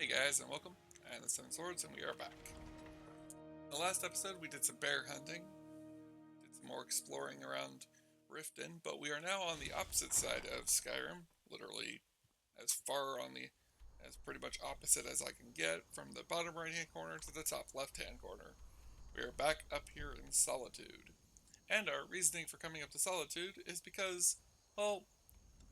Hey guys, and welcome. I am the Seven Swords, and we are back. In the last episode, we did some bear hunting, did some more exploring around Riften, but we are now on the opposite side of Skyrim, literally as far on the, as pretty much opposite as I can get, from the bottom right-hand corner to the top left-hand corner. We are back up here in Solitude. And our reasoning for coming up to Solitude is because, well,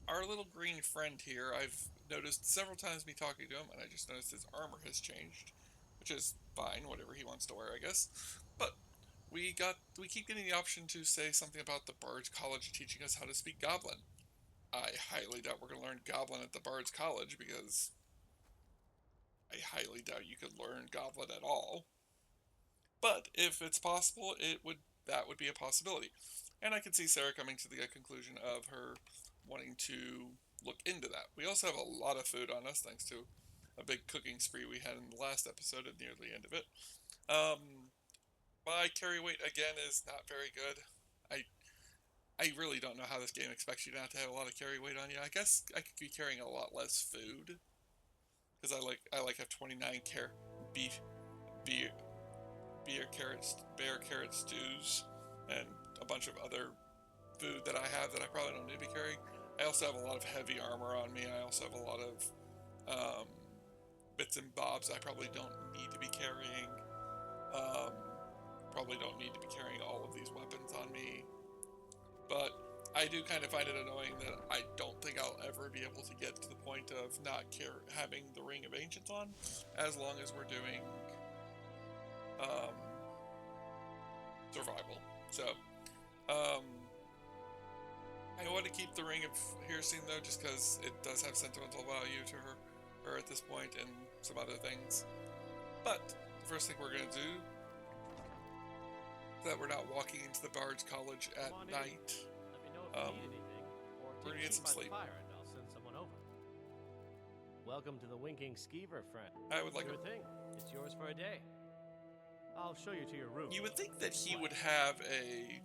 our little green friend here, I've noticed several times me talking to him, and I just noticed his armor has changed, which is fine, whatever he wants to wear, I guess. But we keep getting the option to say something about the Bard's College teaching us how to speak Goblin. I highly doubt we're going to learn Goblin at the Bard's College because I highly doubt you could learn Goblin at all. But if it's possible, that would be a possibility. And I can see Sarah coming to the conclusion of her wanting to look into that. We also have a lot of food on us thanks to a big cooking spree we had in the last episode at near the end of it. My carry weight again is not very good. I I really don't know how this game expects you not to have a lot of carry weight on you. I guess I could be carrying a lot less food because I like have 29 beef beer bear carrot stews and a bunch of other food that I have that I probably don't need to be carrying. I also have a lot of heavy armor on me. I also have a lot of um, bits and bobs I probably don't need to be carrying. Um, Probably don't need to be carrying all of these weapons on me. But I do kind of find it annoying that I don't think I'll ever be able to get to the point of not having the Ring of Ancients on, as long as we're doing um, survival. So, um, I want to keep the Ring of Hearsing though, just because it does have sentimental value to her at this point, and some other things. But the first thing we're gonna do, so that we're not walking into the Bard's College at night, Let me know if um, you need anything, or we're take gonna a get seat some by the sleep. fire and I'll send someone over. Welcome to the Winking Skeever, friend. I would like Sure thing. It's yours for a day. I'll show you to your room. You would think that he would have a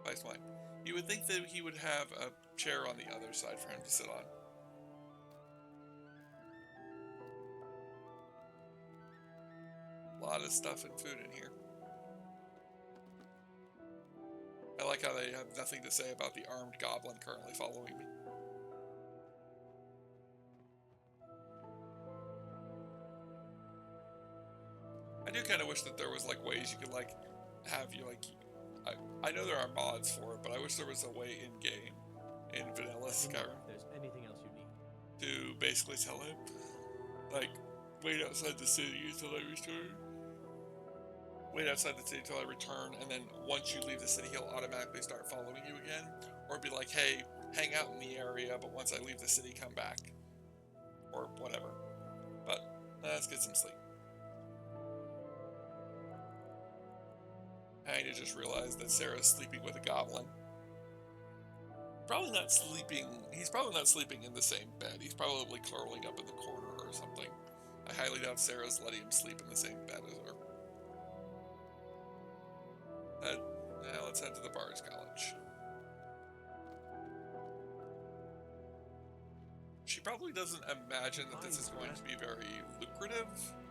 nice wine. You would think that he would have a chair on the other side for him to sit on. A lot of stuff and food in here. I like how they have nothing to say about the armed goblin currently following me. I do kind of wish that there was like ways you could like have you like. I know there are mods for it, but I wish there was a way in game, in vanilla Skyrim, If there's anything else you need. to basically tell him, like, wait outside the city until I return. Wait outside the city until I return, and then once you leave the city, he'll automatically start following you again. Or be like, hey, hang out in the area, but once I leave the city, come back. Or whatever. But let's get some sleep. I just realized that Sarah's sleeping with a goblin. Probably not sleeping. He's probably not sleeping in the same bed. He's probably curling up in the corner or something. I highly doubt Sarah's letting him sleep in the same bed as her. Now let's head to the Bard's College. She probably doesn't imagine that this is going to be very lucrative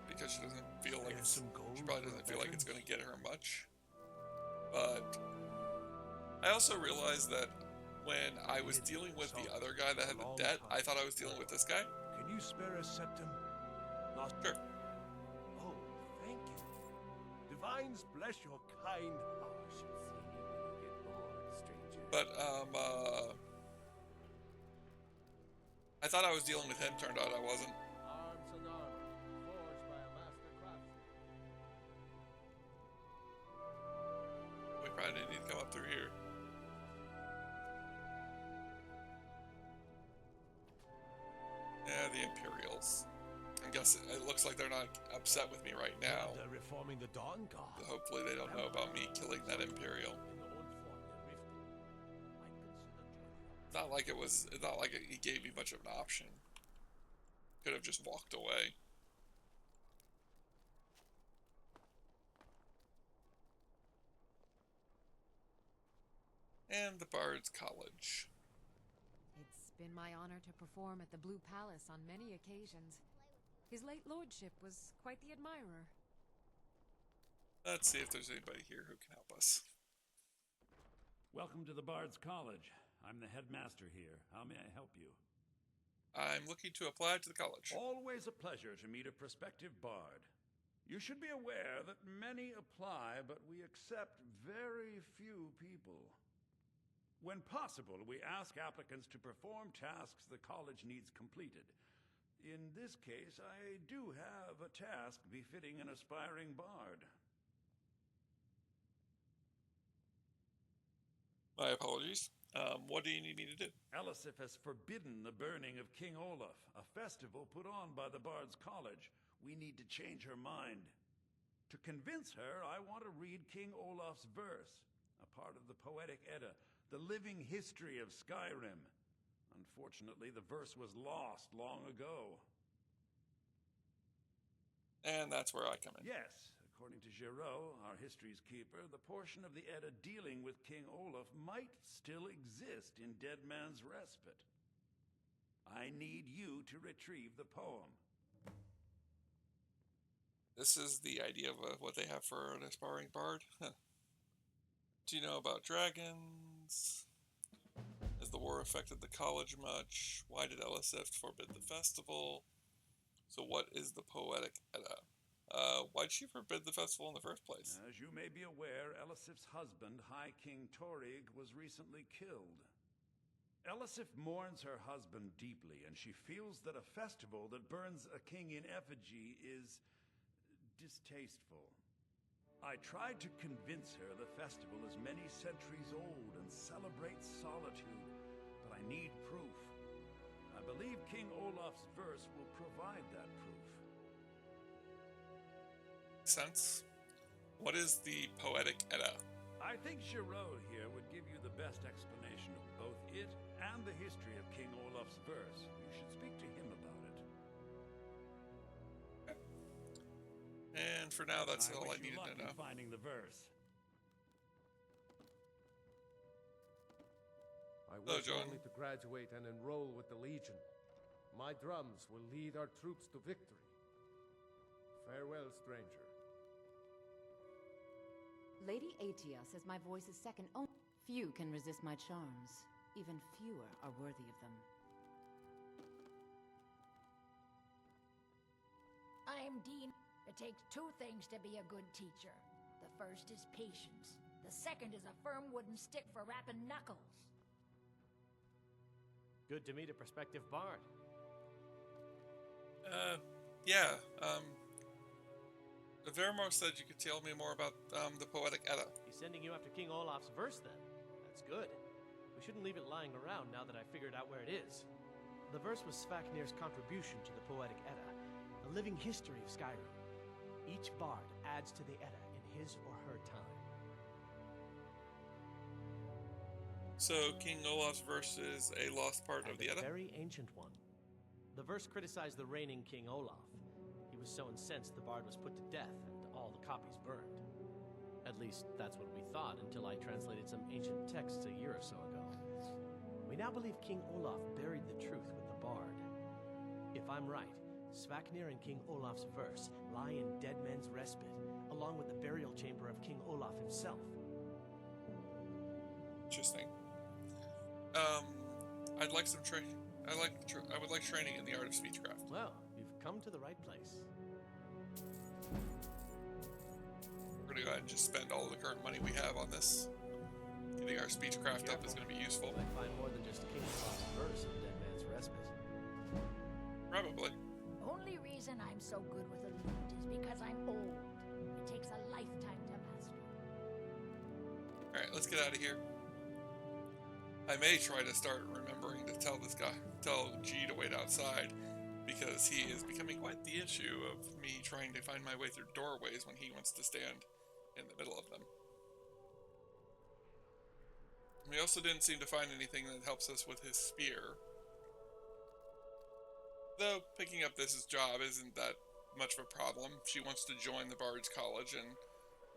because she doesn't feel like it's. She probably doesn't feel like it's going to get her much. But I also realized that when I was dealing with the other guy that had the debt, I thought I was dealing with this guy. Can you spare a septum? Not Sure. Oh, thank you. Divines bless your kind heart. But I thought I was dealing with him. Turned out I wasn't. Arms and armor, forged by a master craftsman. We probably didn't need to come up through here. Yeah, the Imperials. I guess it looks like they're not upset with me right now. They're reforming the Dawn Guard. Hopefully they don't know about me killing that Imperial. It's not like he gave me much of an option. Could have just walked away. And the Bard's College. It's been my honor to perform at the Blue Palace on many occasions. His late lordship was quite the admirer. Let's see if there's anybody here who can help us. Welcome to the Bard's College. I'm the headmaster here. How may I help you? I'm looking to apply to the college. Always a pleasure to meet a prospective bard. You should be aware that many apply, but we accept very few people. When possible, we ask applicants to perform tasks the college needs completed. In this case, I do have a task befitting an aspiring bard. My apologies. What do you need me to do? Elisif has forbidden the burning of King Olaf, a festival put on by the Bard's College. We need to change her mind. To convince her, I want to read King Olaf's verse, a part of the Poetic Edda, the living history of Skyrim. Unfortunately, the verse was lost long ago. And that's where I come in. Yes, according to Giraud, our history's keeper, the portion of the Edda dealing with King Olaf might still exist in Dead Man's Respite. I need you to retrieve the poem. This is the idea of what they have for an aspiring bard. Do you know about dragons? Has the war affected the college much? Why did Elisif forbid the festival? So what is the Poetic Edda? Why'd she forbid the festival in the first place? As you may be aware, Elisif's husband, High King Torig, was recently killed. Elisif mourns her husband deeply, and she feels that a festival that burns a king in effigy is distasteful. I tried to convince her the festival is many centuries old and celebrates solitude, but I need proof. I believe King Olaf's verse will provide that proof. Sense? What is the Poetic Edda? I think Giraud here would give you the best explanation of both it and the history of King Olaf's verse. You should speak to him about it. And for now, that's all I wish you needed luck to know. in finding the verse. I Hello, wish John. only to graduate and enroll with the Legion. My drums will lead our troops to victory. Farewell, stranger. Lady Atia says my voice is second only. Few can resist my charms. Even fewer are worthy of them. I'm Dean. It takes two things to be a good teacher. The first is patience. The second is a firm wooden stick for rapping knuckles. Good to meet a prospective bard. Yeah, Vermo said you could tell me more about the Poetic Edda. He's sending you after King Olaf's verse, then. That's good. We shouldn't leave it lying around now that I figured out where it is. The verse was Svaknir's contribution to the Poetic Edda, a living history of Skyrim. Each bard adds to the Edda in his or her time. So King Olaf's verse is a lost part of the And a Edda? very ancient one. The verse criticized the reigning King Olaf. He was so incensed the bard was put to death and all the copies burned. At least, that's what we thought until I translated some ancient texts a year or so ago. We now believe King Olaf buried the truth with the bard. If I'm right, Svaknir and King Olaf's verse lie in Dead Men's Respite, along with the burial chamber of King Olaf himself. Interesting. I'd like some training. I would like training in the art of speechcraft. Well, you've come to the right place. We're gonna go ahead and just spend all the current money we have on this. Getting our speechcraft up is gonna be useful. You might find more than just King Olaf's verse in Dead Man's Respite. Probably. Only reason I'm so good with a lute is because I'm old. It takes a lifetime to master. Alright, let's get out of here. I may try to start remembering to tell G to wait outside, because he is becoming quite the issue of me trying to find my way through doorways when he wants to stand in the middle of them. We also didn't seem to find anything that helps us with his spear. Though picking up this job isn't that much of a problem. She wants to join the Bard's College, and,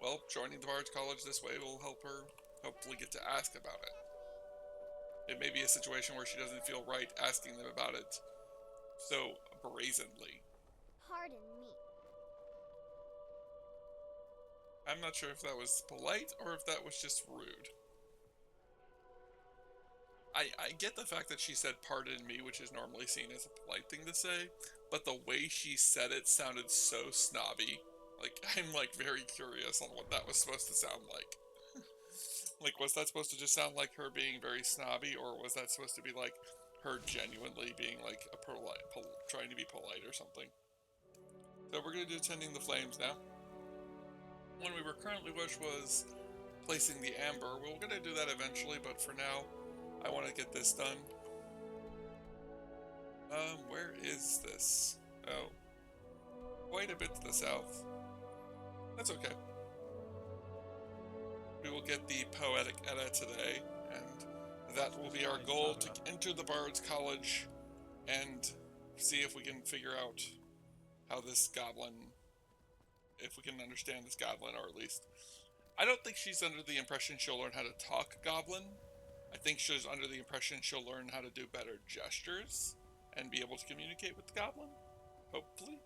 well, joining the Bard's College this way will help her hopefully get to ask about it. It may be a situation where she doesn't feel right asking them about it so brazenly. Pardon me. I'm not sure if that was polite or if that was just rude. I get the fact that she said pardon me, which is normally seen as a polite thing to say, but the way she said it sounded so snobby. Like, I'm like very curious on what that was supposed to sound like. Like, was that supposed to just sound like her being very snobby, or was that supposed to be like her genuinely being like a trying to be polite or something? So we're going to do Tending the Flames now. One we were currently wish was placing the amber. We're going to do that eventually, but for now, I want to get this done. Where is this? Oh, quite a bit to the south. That's okay. We will get the Poetic Edda today, and that will be our goal, to enter the Bard's College and see if we can figure out how this goblin, if we can understand this goblin, or at least, I don't think she's under the impression she'll learn how to talk goblin. I think she's under the impression she'll learn how to do better gestures and be able to communicate with the goblin, hopefully.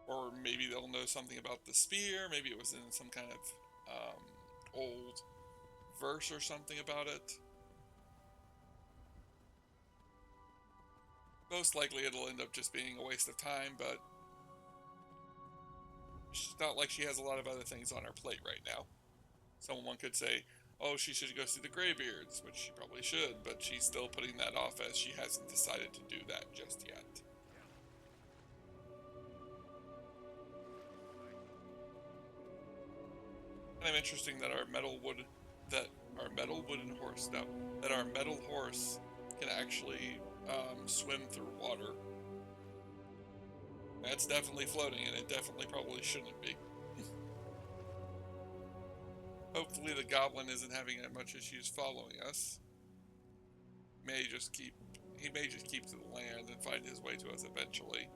Or maybe they'll know something about the spear, maybe it was in some kind of old verse or something about it. Most likely it'll end up just being a waste of time, but it's not like she has a lot of other things on her plate right now. Someone could say, oh, she should go see the Greybeards, which she probably should, but she's still putting that off as she hasn't decided to do that just yet. Kind of interesting that our metal horse can actually swim through water. That's definitely floating, and it definitely probably shouldn't be. Hopefully the goblin isn't having that much issues following us. He may just keep to the land and find his way to us eventually.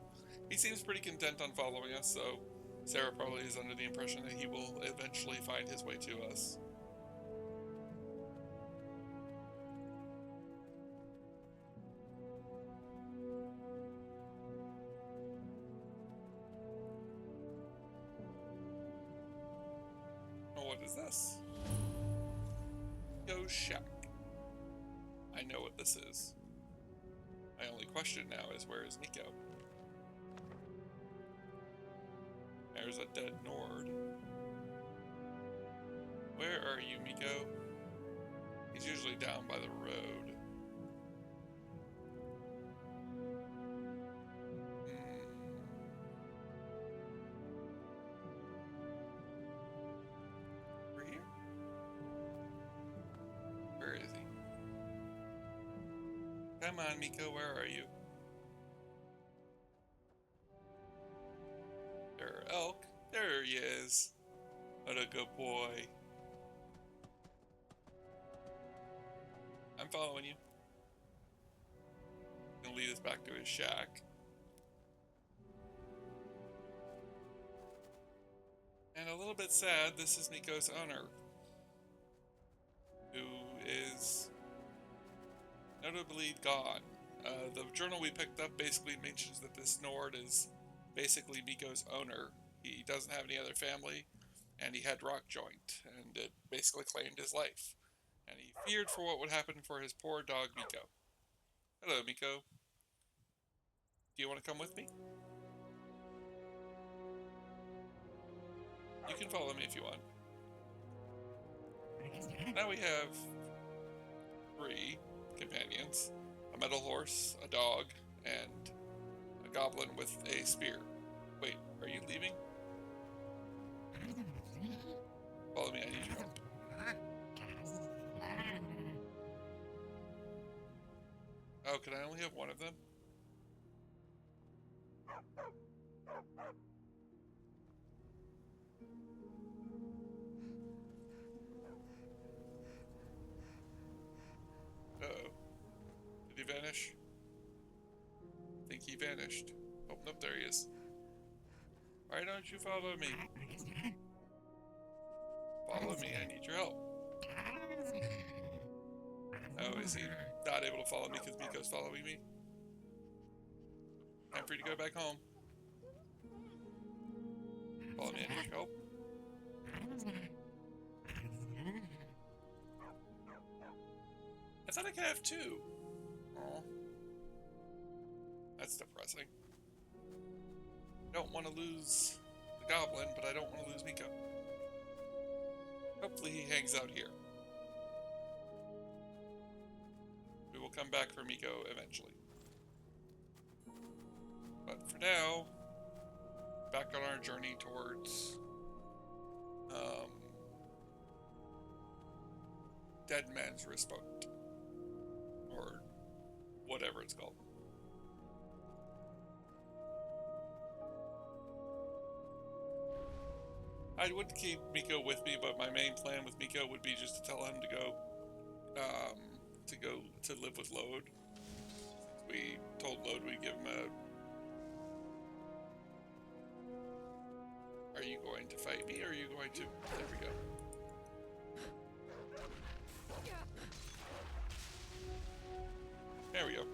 He seems pretty content on following us, so Sarah probably is under the impression that he will eventually find his way to us. Oh, what is this? Yo Shack. I know what this is. My only question now is, where is Nico? There's a dead Nord. Where are you, Miko? He's usually down by the road. Over here? Where is he? Come on, Miko, where are you? There, elk. There he is. What a good boy. I'm following you. Gonna lead us back to his shack. And a little bit sad, this is Nico's owner, who is notably gone. The journal we picked up basically mentions that this Nord is basically Miko's owner. He doesn't have any other family, and he had rock joint, and it basically claimed his life. And he feared for what would happen for his poor dog, Miko. Hello, Miko. Do you want to come with me? You can follow me if you want. Now we have 3 companions. A metal horse, a dog, and a goblin with a spear. Wait, are you leaving? Follow me, I need your help. Oh, can I only have one of them? Uh-oh. Did he vanish? I think he vanished. Oh, nope, there he is. Why don't you follow me? Follow me, I need your help. Oh, is he not able to follow me because Miko's following me? Time for you to go back home. Follow me, I need help. I thought I could have two. Oh, that's depressing. I don't want to lose the goblin, but I don't want to lose Miko. Hopefully he hangs out here. We will come back for Miko eventually. But for now, back on our journey towards Dead Man's Wristboat, or whatever it's called. I would keep Miko with me, but my main plan with Miko would be just to tell him to go to live with Lode. We told Lode we'd give him a... Are you going to fight me, or are you going to... There we go. There we go.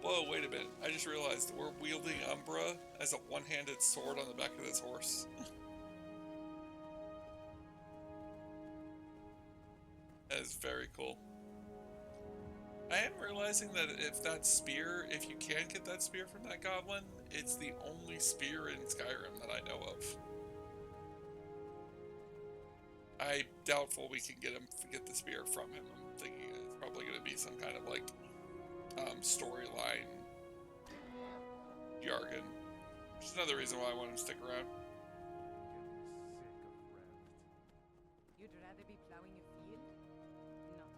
Whoa, wait a minute. I just realized we're wielding Umbra as a one-handed sword on the back of this horse. That is very cool. I am realizing that if that spear, if you can get that spear from that goblin, it's the only spear in Skyrim that I know of. I'm doubtful we can get the spear from him. I'm thinking it's probably going to be some kind of like storyline jargon. Which is another reason why I want him to stick around. You'd rather be plowing a field? Not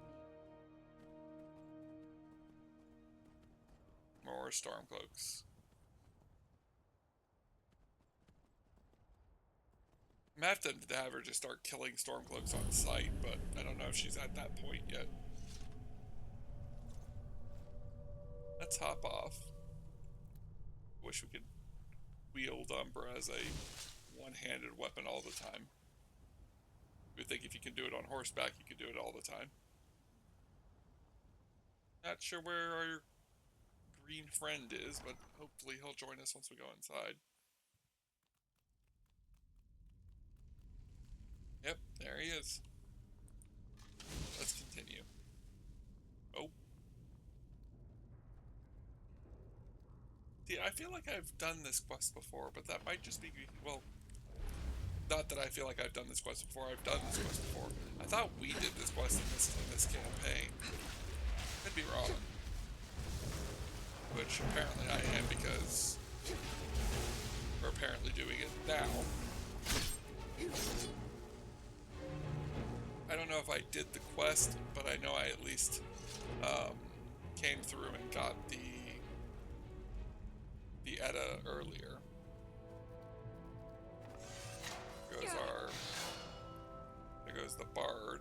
me. More Stormcloaks. I'm gonna have to have her just start killing Stormcloaks on sight, but I don't know if she's at that point yet. Let's hop off. Wish we could wield Umbra as a one-handed weapon all the time. You would think if you can do it on horseback, you could do it all the time. Not sure where our green friend is, but hopefully he'll join us once we go inside. Yep, there he is. Let's continue. Oh. See, I feel like I've done this quest before, but that might just be, well, not that I feel like I've done this quest before, I've done this quest before. I thought we did this quest in this campaign. Could be wrong. Which apparently I am, because we're apparently doing it now. I don't know if I did the quest, but I know I at least came through and got the Edda earlier. There goes the Bard.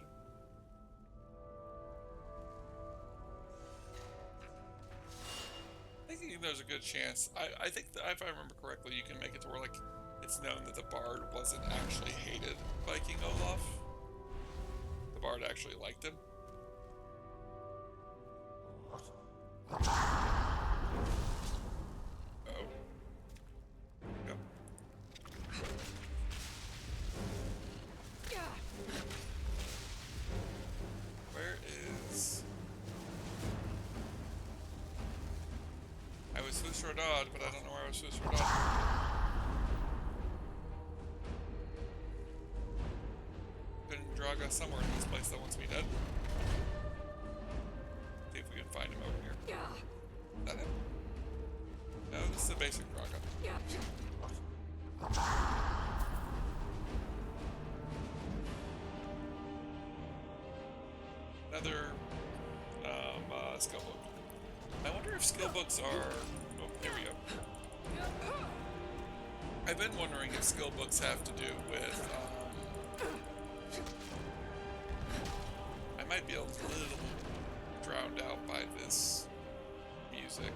I think there's a good chance. I think that if I remember correctly, you can make it to where like it's known that the Bard wasn't actually hated by King Olaf. The Bard actually liked him. Oh. Go. Where is... I was Husrodad, but I don't know where I was Husrodad. Draga somewhere in this place that wants me dead. See if we can find him over here. Is that him? No, this is a basic Draga. Another skill book. I wonder if skill books are... Oh, here we go. I've been wondering if skill books have to do with... I might be a little drowned out by this music.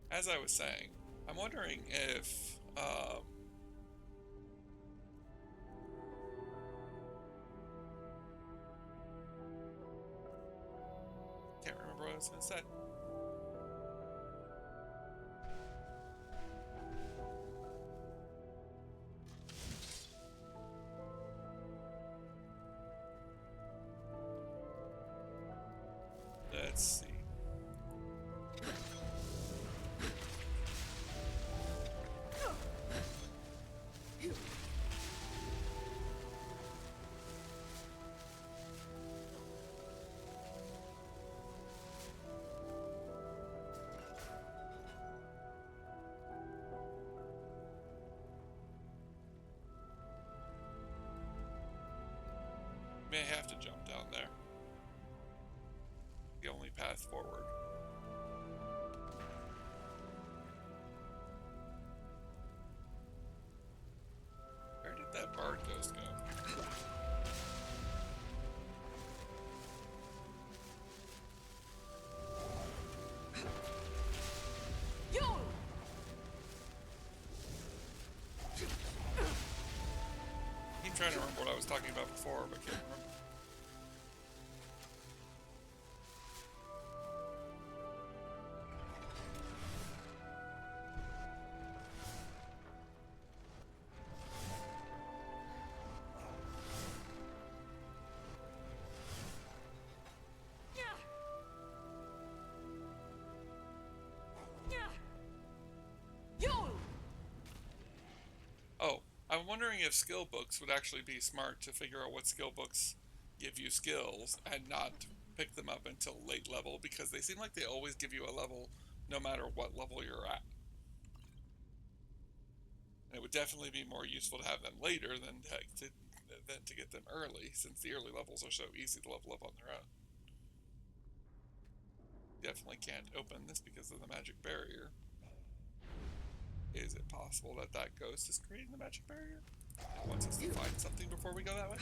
As I was saying, I'm wondering if I was gonna say. Let's see. May have to jump down there. The only path forward. Where did that bard ghost go? I'm trying to remember what I was talking about before, but can't remember. Oh, I'm wondering if skill books would actually be smart to figure out what skill books give you skills and not pick them up until late level, because they seem like they always give you a level no matter what level you're at. And it would definitely be more useful to have them later than to get them early, since the early levels are so easy to level up on their own. Definitely can't open this because of the magic barrier. Is it possible that that ghost is creating the magic barrier? It wants us to find something before we go that way?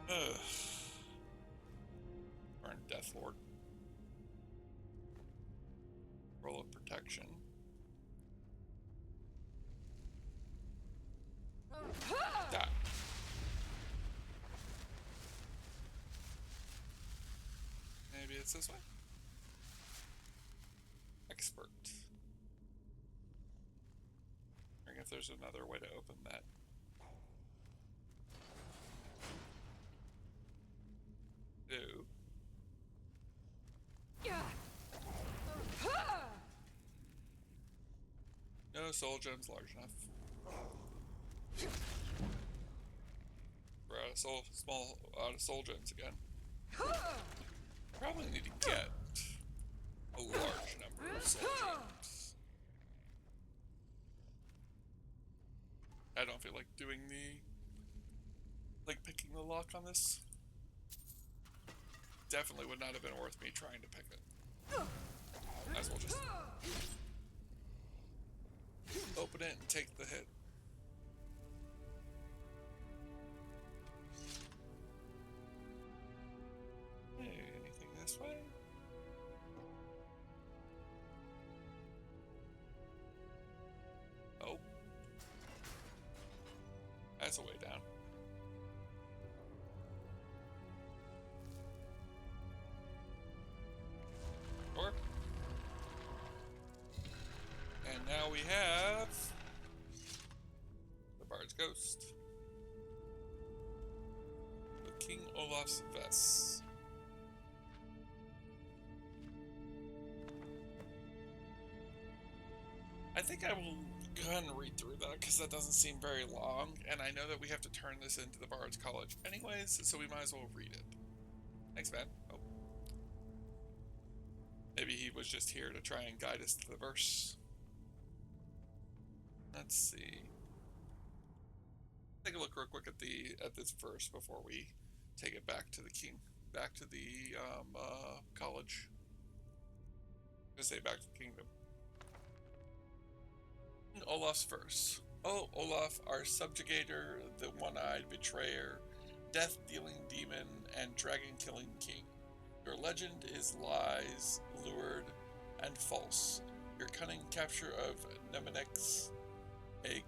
Ugh. Burn Death Lord. Roll of protection. That. Maybe it's this way? Expert. Wondering if there's another way to open that. No. No soul gems large enough. We're out of soul gems again. Probably need to get a large number of soul gems. I don't feel like doing picking the lock on this. Definitely would not have been worth me trying to pick it. Might as well just open it and take the hit. Hey, anything this way? Oh. That's a way down. Sure. And now we have the Bard's Ghost. With King Olaf's Vest. I think I will go ahead and read through that because that doesn't seem very long, and I know that we have to turn this into the Bard's College anyways, so we might as well read it. Thanks, man. Oh. Maybe he was just here to try and guide us to the verse. Let's see. Take a look real quick at this verse before we take it back to the college. I'm gonna say back to the kingdom. Olaf's verse. Oh, Olaf, our subjugator, the one-eyed betrayer, death-dealing demon, and dragon-killing king. Your legend is lies, lured, and false. Your cunning capture of Nemenex, a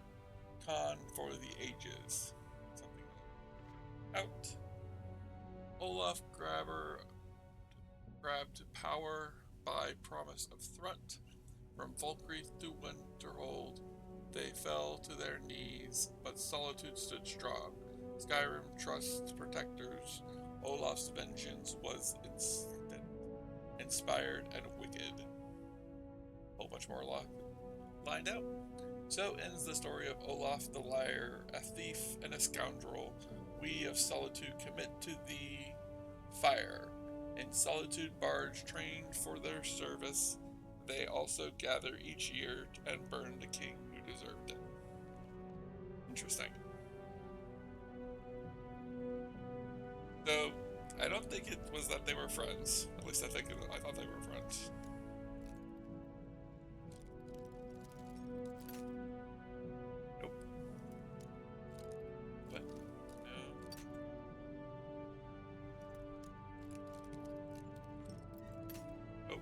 con for the ages. Something out. Olaf grabbed power by promise of threat. From Volkreath to Winterhold, they fell to their knees, but Solitude stood strong. Skyrim trusts protectors. Olaf's vengeance was inspired and wicked. A whole bunch more lined out. So ends the story of Olaf the Liar, a thief and a scoundrel. We of Solitude commit to the fire. In Solitude barge trained for their service, they also gather each year and burn the king who deserved it. Interesting. So, I don't think it was that they were friends. At least I thought they were friends. Nope. What? No. Oh.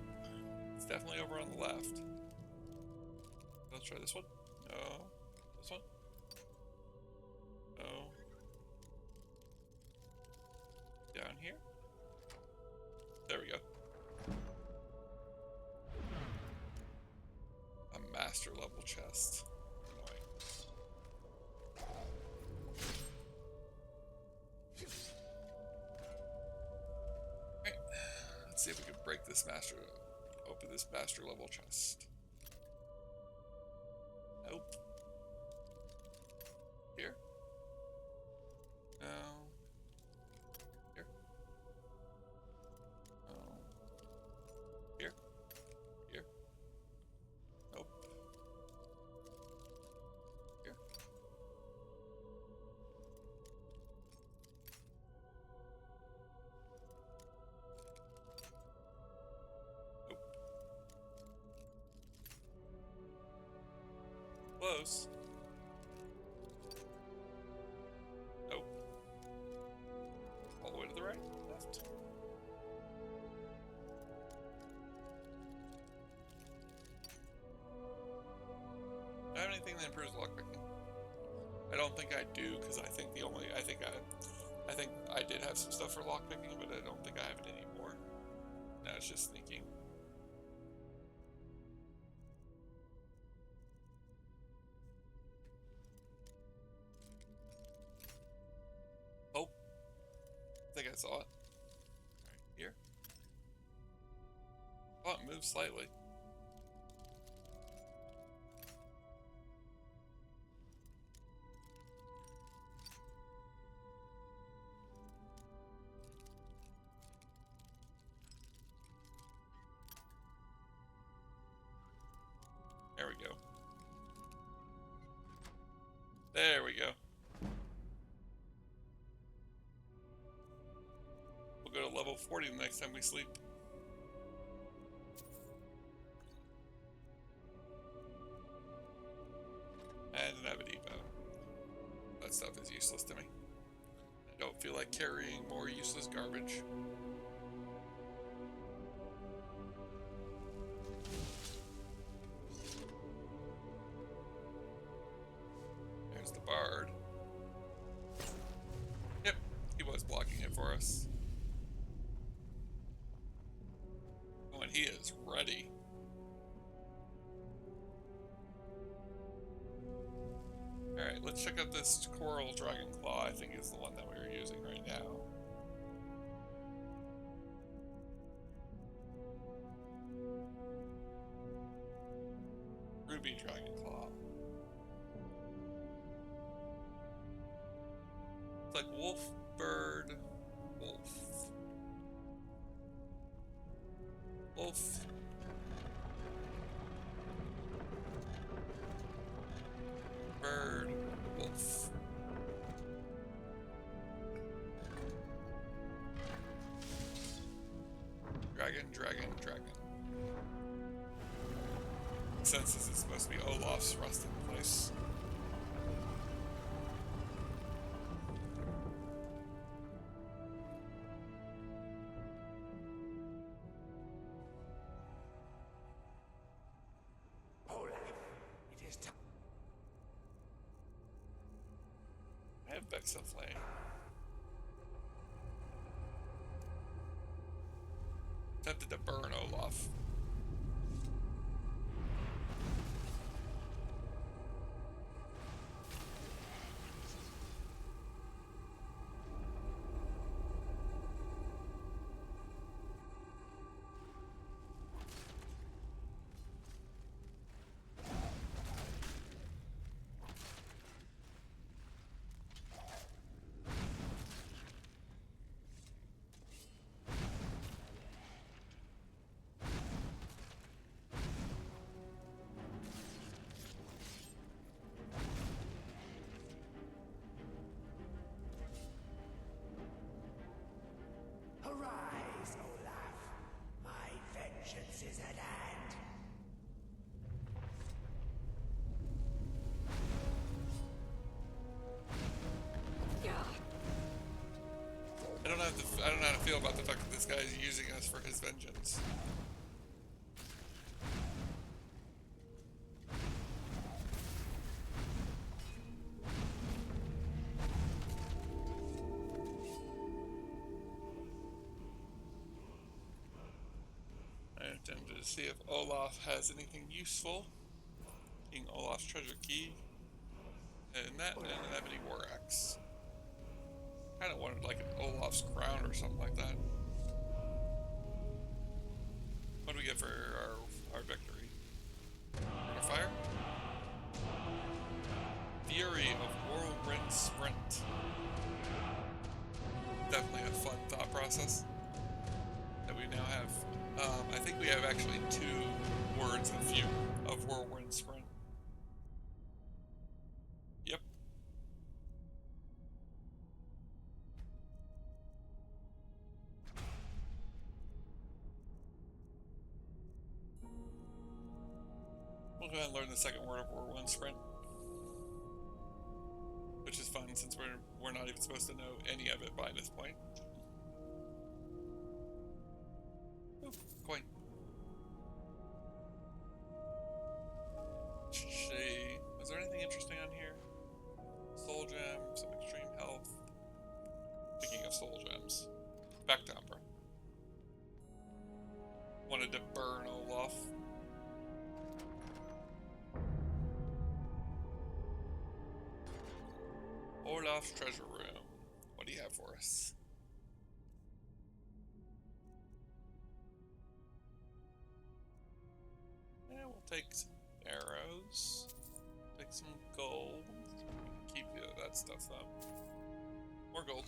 It's definitely over on the left. Let's try this one. No. This one. No. Down here. There we go. A master level chest. Annoying. Alright. Let's see if we can break this open this master level chest. Nope. Here. No. Here. No. Here. Here. Nope. Here. Nope. Close. Nope. All the way to the right? Left? Do I have anything that improves lockpicking? I don't think I do, because I think I did have some stuff for lockpicking, but I don't think I have it anymore. Now it's just sneaking. Oh, I think I saw it. Right here. Oh, it moved slightly. There we go. There we go. We'll go to level 40 the next time we sleep. And an Avidivo. That stuff is useless to me. I don't feel like carrying more useless garbage. There's the bard. Yep, he was blocking it for us. Oh, and he is ready. Alright, let's check out this Coral Dragon Claw, I think is the one that we are using right now. Ruby Dragon Claw. It's like wolf, bird, wolf. Wolf. Bird, wolf. Dragon, dragon, dragon. Since this is supposed to be Olaf's resting place. aspects of flame. Tempted to burn Olaf. Arise, Olaf. My vengeance is at hand. I don't know how to feel about the fact that this guy is using us for his vengeance. I attempted to see if Olaf has anything useful. King Olaf's treasure key. And that, and an ebony war axe. Kinda wanted like an Olaf's crown or something like that. What do we get for our victory? Ring of Fire? Fury of Whirlwind Sprint. Definitely a fun thought process that we now have. I think we have actually 2 words of Whirlwind Sprint. Yep. We'll go ahead and learn the second word of Whirlwind Sprint, which is fun since we're not even supposed to know any of it by this point. Ooh, coin. See, is there anything interesting on here? Soul gem, some extreme health. Speaking of soul gems, back to Umbra. Wanted to burn Olaf. Olaf's treasure room. What do you have for us? Yeah, we'll take some arrows. Take some gold. Keep that stuff though. More gold.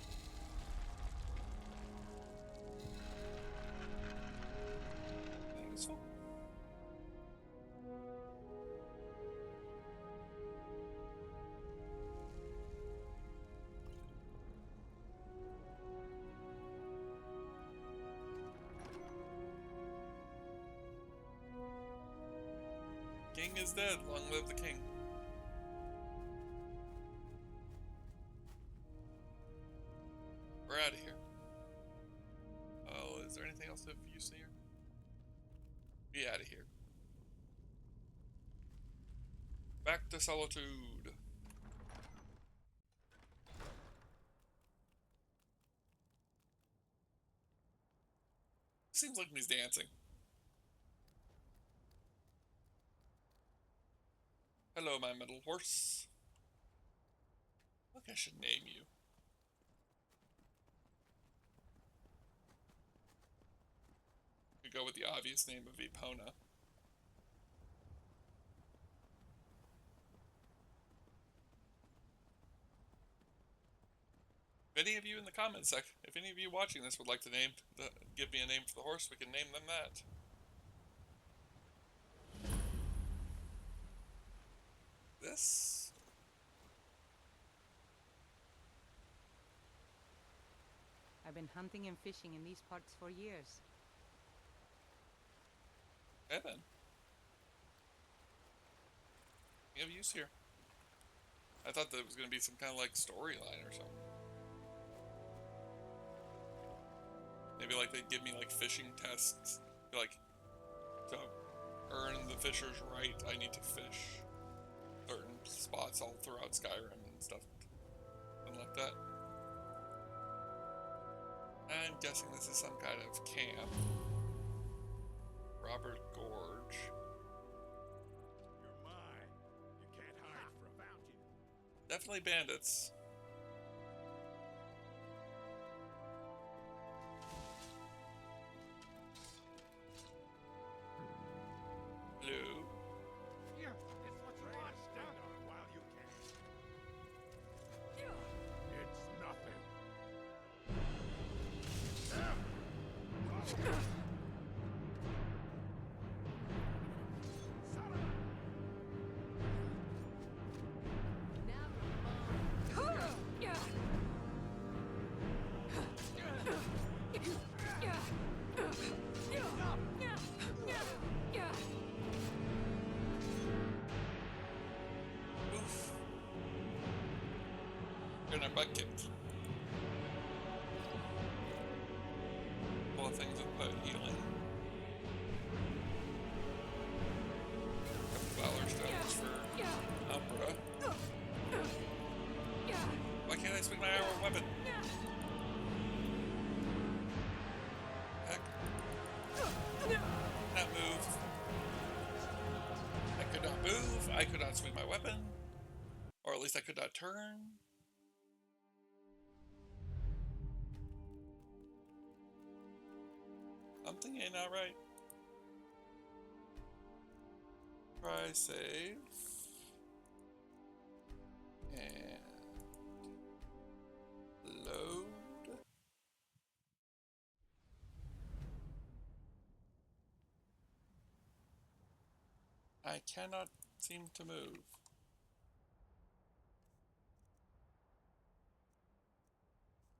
Useful. King is dead. Long live the king. We're out of here. Oh, is there anything else of use here? Be out of here. Back to Solitude. Seems like he's dancing. Hello, my middle horse. Look, I should name you. We go with the obvious name of Epona. If any of you in the comments section, if any of you watching this would like to give me a name for the horse, we can name them that. This? I've been hunting and fishing in these parts for years. Okay then. Of use here. I thought that it was going to be some kind of like storyline or something. Maybe like they'd give me like fishing tests. Be like, to earn the fisher's right, I need to fish certain spots all throughout Skyrim and stuff. And left at. I'm guessing this is some kind of camp. Robert Gorge. You're mine. You can't hide from bounty. Definitely bandits. Blue. Here, it's what you want. Stand on while you can. It's nothing. Oof. Gonna butt kicked. All things with healing. Couple Valor stones for Umbra. Why can't I swing my arrow weapon? Heck. Not move. I could not move. I could not swing my weapon. Or at least I could not turn. Something ain't not right. Try save. And load. I cannot seem to move.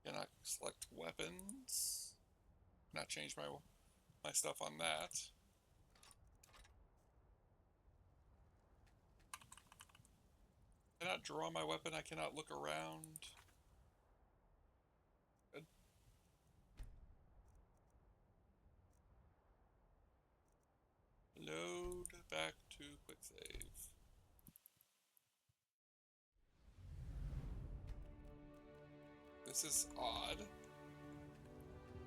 Cannot select weapons. Not change my stuff on that. Cannot draw my weapon. I cannot look around. Good. Load back to quick save. This is odd.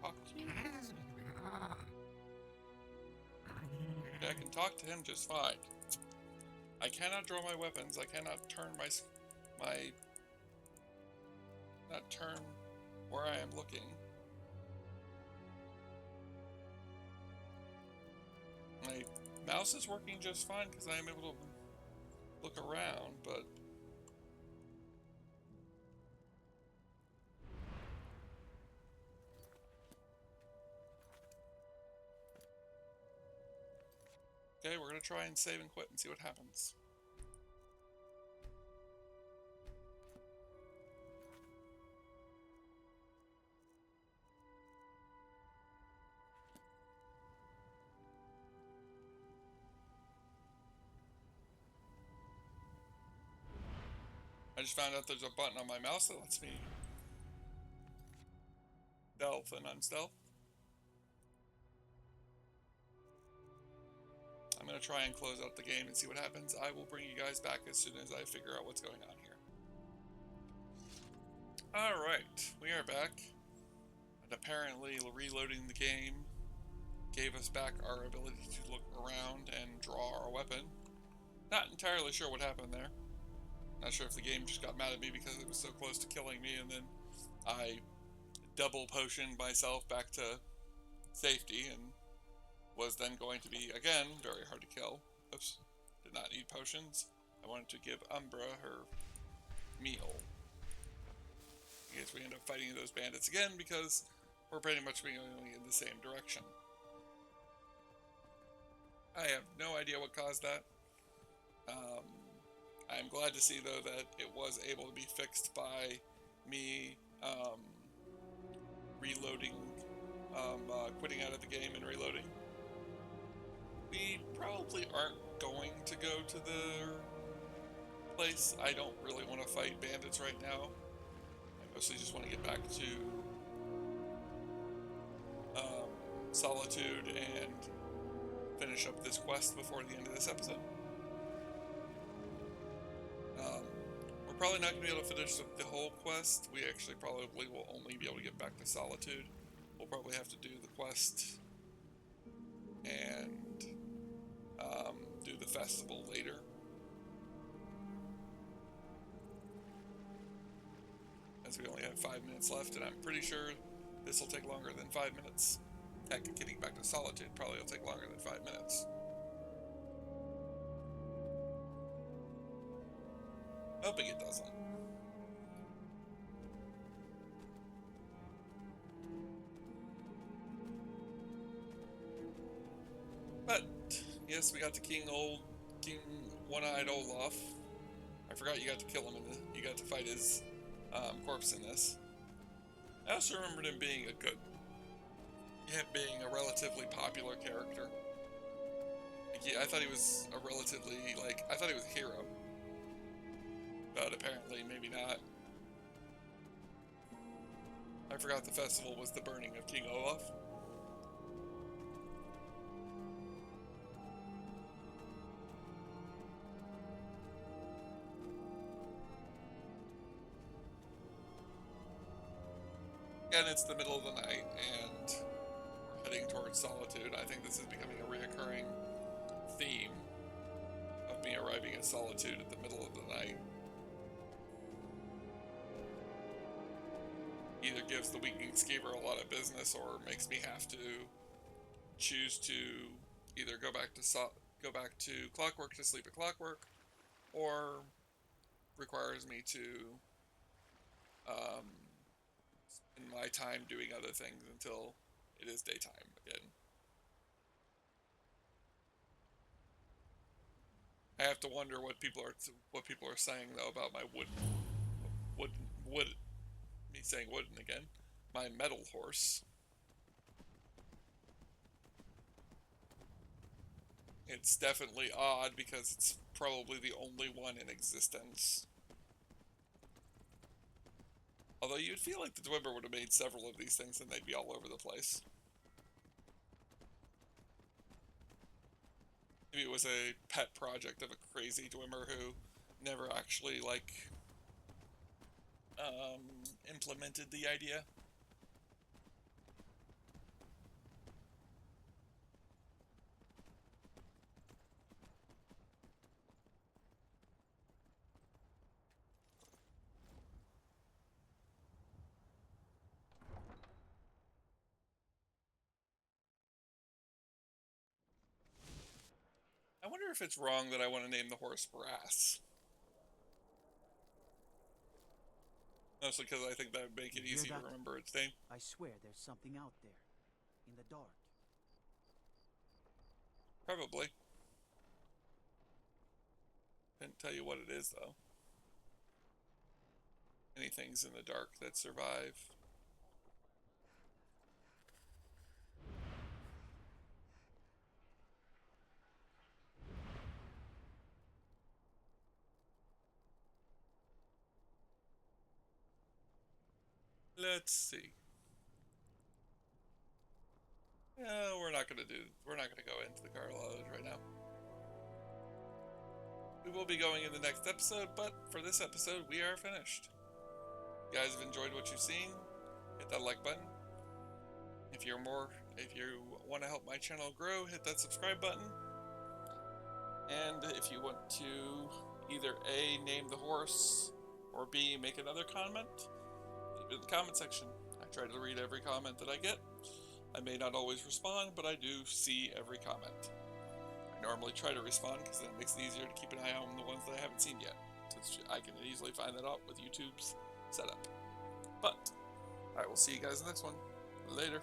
Talk to you. Okay, I can talk to him just fine. I cannot draw my weapons. I cannot turn not turn where I am looking. My mouse is working just fine because I am able to look around, but okay, we're gonna try and save and quit and see what happens. I just found out there's a button on my mouse that lets me stealth and unstealth. I'm going to try and close out the game and see what happens. I will bring you guys back as soon as I figure out what's going on here. Alright, we are back. And apparently reloading the game gave us back our ability to look around and draw our weapon. Not entirely sure what happened there. Not sure if the game just got mad at me because it was so close to killing me, and then I double potioned myself back to safety and was then going to be, again, very hard to kill. Oops, did not need potions. I wanted to give Umbra her meal. I guess we end up fighting those bandits again because we're pretty much going in the same direction. I have no idea what caused that. I'm glad to see, though, that it was able to be fixed by me reloading, quitting out of the game and reloading. We probably aren't going to go to the place. I don't really want to fight bandits right now. I mostly just want to get back to Solitude and finish up this quest before the end of this episode. We're We're probably not going to be able to finish the whole quest. We actually probably will only be able to get back to Solitude. We'll probably have to do the quest and do the festival later. As we only have 5 minutes left, and I'm pretty sure this will take longer than 5 minutes. Heck, getting back to Solitude probably will take longer than 5 minutes. Hoping it doesn't. But yes, we got the King One-Eyed Olaf. I forgot you got to kill him you got to fight his corpse in this. I also remembered him being being a relatively popular character. I thought he was a relatively, I thought he was a hero. But apparently, maybe not. I forgot the festival was the burning of King Olaf. Again, it's the middle of the night, and we're heading towards Solitude. I think this is becoming a reoccurring theme of me arriving at Solitude at the middle of the night. Either gives the Weeping Skeever a lot of business, or makes me have to choose to either go back to Clockwork to sleep at Clockwork, or requires me to spend my time doing other things until it is daytime again. I have to wonder what people are saying though about my me saying wooden again, my metal horse. It's definitely odd because it's probably the only one in existence. Although you'd feel like the Dwemer would have made several of these things and they'd be all over the place. Maybe it was a pet project of a crazy Dwemer who never actually, implemented the idea. I wonder if it's wrong that I want to name the horse Brass. Mostly because I think that would make it easy to remember its name. I swear there's something out there, in the dark. Probably. Couldn't tell you what it is, though. Many things in the dark that survive. Let's see. Yeah, we're not gonna go into the carload right now. We will be going in the next episode, but for this episode, we are finished. If you guys have enjoyed what you've seen, hit that like button. If you want to help my channel grow, hit that subscribe button. And if you want to either A, name the horse, or B, make another comment, leave it in the comment section. I try to read every comment that I get. I may not always respond, but I do see every comment. I normally try to respond because then it makes it easier to keep an eye on the ones that I haven't seen yet, since I can easily find that out with YouTube's setup. But I will see you guys in the next one. Later.